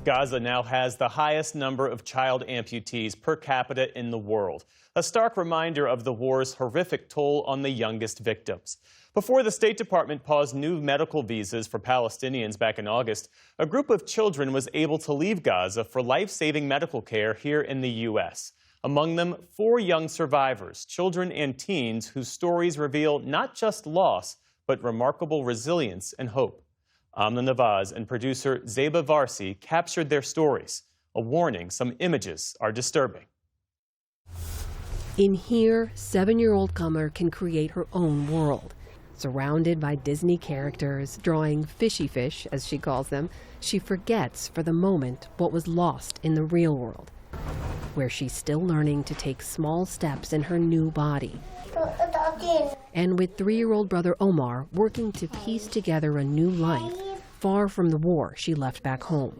Gaza now has the highest number of child amputees per capita in the world, a stark reminder of the war's horrific toll on the youngest victims. Before the State Department paused new medical visas for Palestinians back in August, a group of children was able to leave Gaza for life-saving medical care here in the U.S. Among them, 4 young survivors, children and teens whose stories reveal not just loss, but remarkable resilience and hope. Amna Nawaz and producer Zeba Varsi captured their stories. A warning, some images are disturbing. In here, 7-year-old Qamar can create her own world. Surrounded by Disney characters, drawing fishy fish, as she calls them, she forgets for the moment what was lost in the real world, where she's still learning to take small steps in her new body. And with 3-year-old brother Omar working to piece together a new life, far from the war she left back home.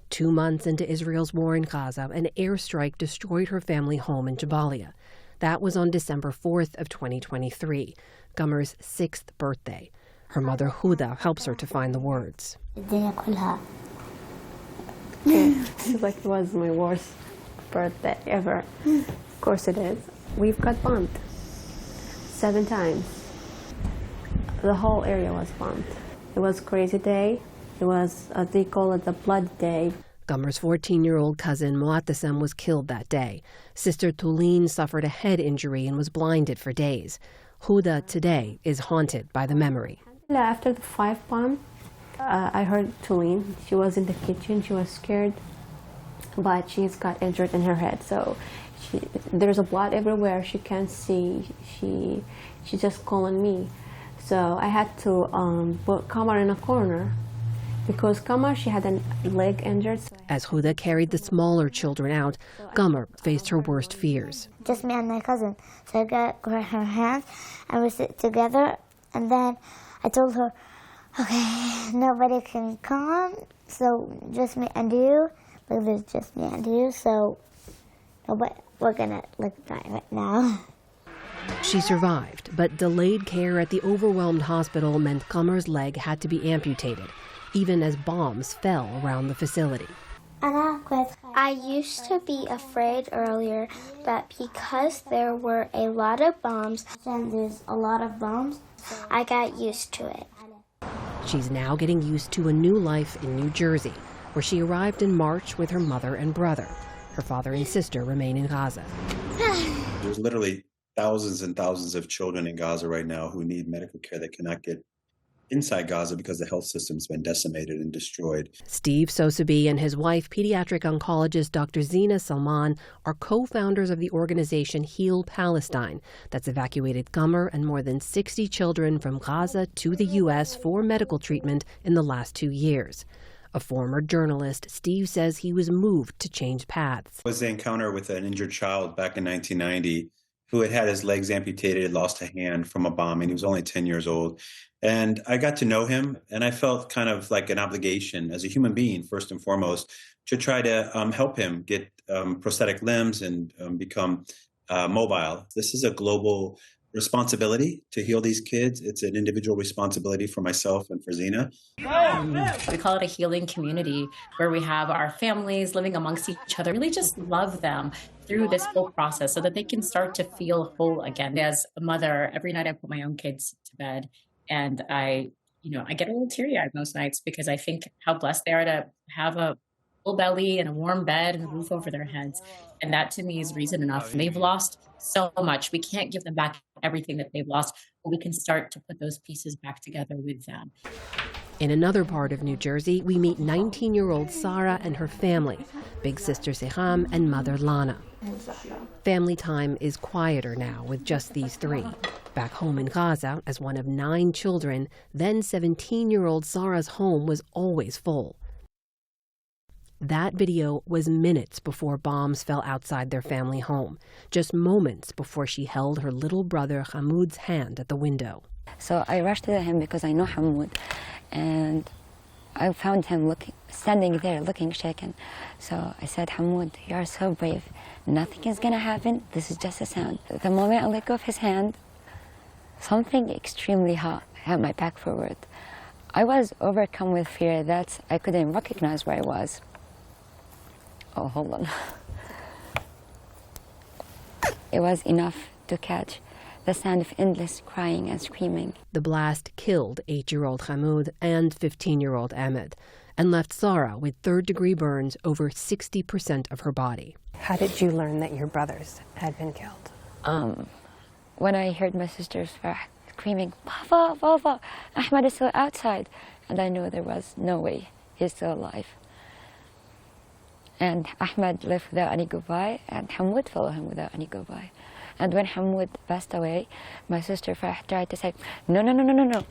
2 months into Israel's war in Gaza, an airstrike destroyed her family home in Jabalia. That was on December 4th of 2023, Qamar's 6th birthday. Her mother Huda helps her to find the words. It's like it was my worst birthday ever. Of course it is. We've got bombed 7 times. The whole area was bombed. It was a crazy day. It was, they call it the blood day. Qamar's 14-year-old cousin Mu'atasem was killed that day. Sister Tulin suffered a head injury and was blinded for days. Huda today is haunted by the memory. After the 5 bomb, I heard Tulin. She was in the kitchen. She was scared, but she's got injured in her head. So there's a blood everywhere. She can't see. She's just calling me. So I had to put Qamar in a corner because Qamar, she had a leg injured. As Huda carried the smaller children out, Qamar faced her worst fears. Just me and my cousin. So I got her hand and we sit together. And then I told her, okay, nobody can come, so just me and you. Like there's just me and you, so we're gonna die right now. She survived, but delayed care at the overwhelmed hospital meant Qamar's leg had to be amputated, even as bombs fell around the facility. I used to be afraid earlier, but because there were a lot of bombs, and there's a lot of bombs, I got used to it. She's now getting used to a new life in New Jersey, where she arrived in March with her mother and brother. Her father and sister remain in Gaza. There's literally thousands and thousands of children in Gaza right now who need medical care that cannot get inside Gaza because the health system's been decimated and destroyed. Steve Sosaby and his wife, pediatric oncologist Dr. Zina Salman, are co-founders of the organization Heal Palestine that's evacuated Qamar and more than 60 children from Gaza to the U.S. for medical treatment in the last 2 years. A former journalist, Steve says he was moved to change paths. It was the encounter with an injured child back in 1990 who had his legs amputated, lost a hand from a bombing. He was only 10 years old. And I got to know him, and I felt kind of like an obligation as a human being, first and foremost, to try to help him get prosthetic limbs and become mobile. This is a global responsibility to heal these kids. It's an individual responsibility for myself and for Zina. We call it a healing community where we have our families living amongst each other, really just love them through this whole process so that they can start to feel whole again. As a mother, every night I put my own kids to bed, and I get a little teary-eyed most nights because I think how blessed they are to have a full belly and a warm bed and a roof over their heads. And that to me is reason enough. They've lost so much. We can't give them back everything that they've lost, but we can start to put those pieces back together with them. In another part of New Jersey, we meet 19-year-old Sarah and her family, big sister Seham and mother Lana. Family time is quieter now with just these 3. Back home in Gaza, as one of 9 children, then 17-year-old Sarah's home was always full. That video was minutes before bombs fell outside their family home, just moments before she held her little brother Hamoud's hand at the window. So I rushed to him because I know Hamoud, and I found him standing there looking shaken. So I said, Hamoud, you are so brave. Nothing is going to happen. This is just a sound. The moment I let go of his hand, something extremely hot had my back forward. I was overcome with fear that I couldn't recognize where I was. Oh, hold on. It was enough to catch the sound of endless crying and screaming. The blast killed 8-year-old Hamoud and 15-year-old Ahmed and left Sarah with third-degree burns over 60% of her body. How did you learn that your brothers had been killed? When I heard my sisters screaming, Papa, Papa, Ahmed is still outside. And I knew there was no way he's still alive. And Ahmed left without any goodbye, and Hamoud followed him without any goodbye. And when Hamoud passed away, my sister Farah tried to say, no, no, no, no, no, no.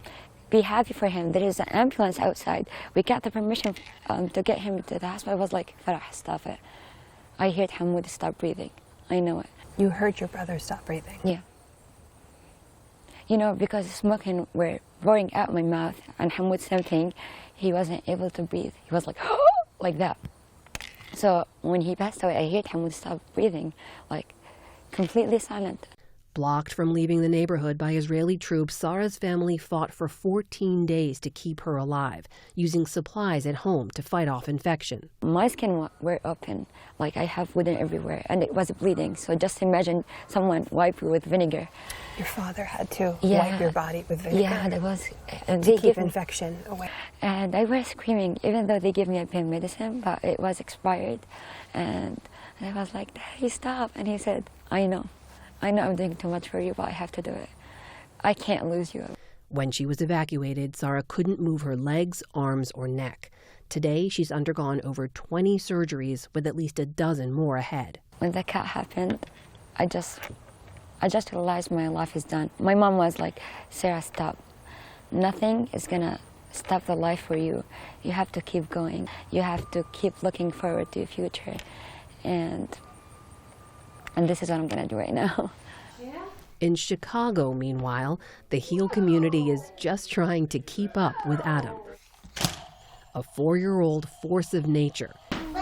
Be happy for him. There is an ambulance outside. We got the permission to get him to the hospital. I was like, Farah, stop it. I heard Hamoud stop breathing. I know it. You heard your brother stop breathing? Yeah. You know, because the smoking were roaring out my mouth, and Hamoud same thing, he wasn't able to breathe. He was like, like that. So when he passed away, I heard Hamoud stop breathing, like completely silent. Blocked from leaving the neighborhood by Israeli troops, Sarah's family fought for 14 days to keep her alive, using supplies at home to fight off infection. My skin were open, like I have wooden everywhere, and it was bleeding. So just imagine someone wipe you with vinegar. Your father had to wipe your body with vinegar? Yeah, that was... And to keep infection away. And I was screaming, even though they gave me a pain medicine, but it was expired. And I was like, Daddy, stop. And he said, I know I'm doing too much for you, but I have to do it. I can't lose you. When she was evacuated, Sarah couldn't move her legs, arms, or neck. Today, she's undergone over 20 surgeries with at least a dozen more ahead. When the cut happened, I just realized my life is done. My mom was like, Sarah, stop. Nothing is gonna stop the life for you. You have to keep going. You have to keep looking forward to your future. And this is what I'm gonna do right now. In Chicago, meanwhile, the HEAL community is just trying to keep up with Adam, a 4-year-old force of nature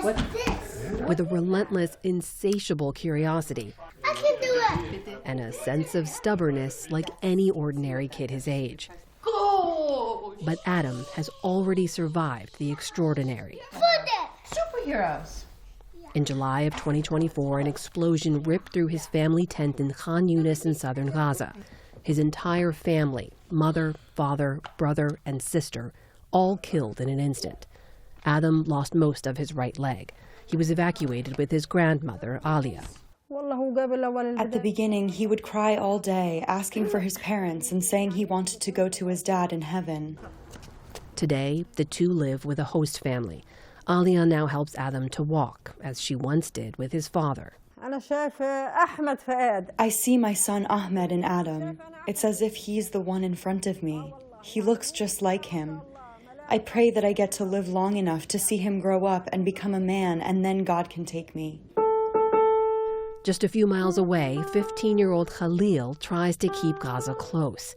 with a relentless, insatiable curiosity I can do it. and a sense of stubbornness like any ordinary kid his age. But Adam has already survived the extraordinary. Superheroes. In July of 2024, an explosion ripped through his family tent in Khan Yunis in southern Gaza. His entire family, mother, father, brother, and sister, all killed in an instant. Adam lost most of his right leg. He was evacuated with his grandmother, Alia. At the beginning, he would cry all day, asking for his parents and saying he wanted to go to his dad in heaven. Today, the two live with a host family. Alia now helps Adam to walk, as she once did with his father. I see my son Ahmed in Adam. It's as if he's the one in front of me. He looks just like him. I pray that I get to live long enough to see him grow up and become a man, and then God can take me. Just a few miles away, 15-year-old Khalil tries to keep Gaza close,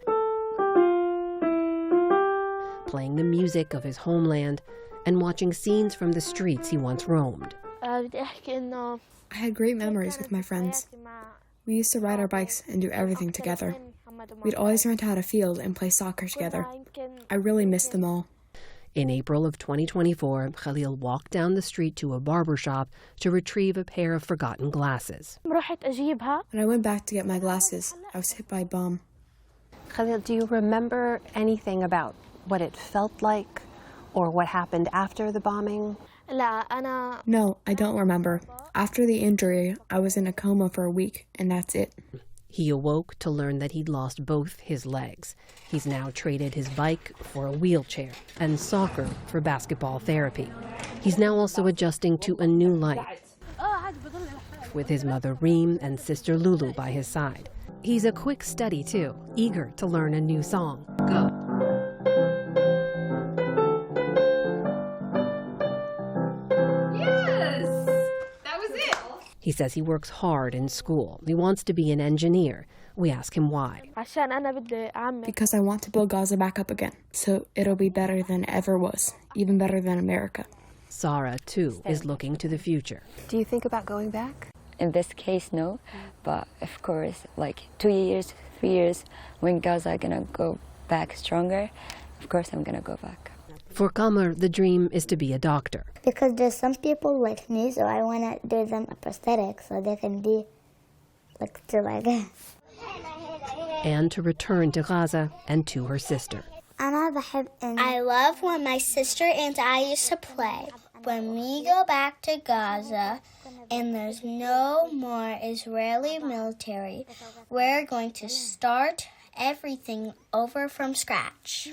playing the music of his homeland and watching scenes from the streets he once roamed. I had great memories with my friends. We used to ride our bikes and do everything together. We'd always rent out a field and play soccer together. I really miss them all. In April of 2024, Khalil walked down the street to a barber shop to retrieve a pair of forgotten glasses. When I went back to get my glasses, I was hit by a bomb. Khalil, do you remember anything about what it felt like or what happened after the bombing? No, I don't remember. After the injury, I was in a coma for a week, and that's it. He awoke to learn that he'd lost both his legs. He's now traded his bike for a wheelchair and soccer for basketball therapy. He's now also adjusting to a new life with his mother Reem and sister Lulu by his side. He's a quick study too, eager to learn a new song. Go. He says he works hard in school. He wants to be an engineer. We ask him why. Because I want to build Gaza back up again, so it'll be better than it ever was, even better than America. Sarah, too, is looking to the future. Do you think about going back? In this case, no. But of course, like 2 years, 3 years, when Gaza gonna go back stronger, of course I'm gonna go back. For Qamar, the dream is to be a doctor. Because there's some people like me, so I want to do them a prosthetic so they can be like us. And to return to Gaza and to her sister. I love when my sister and I used to play. When we go back to Gaza and there's no more Israeli military, we're going to start everything over from scratch.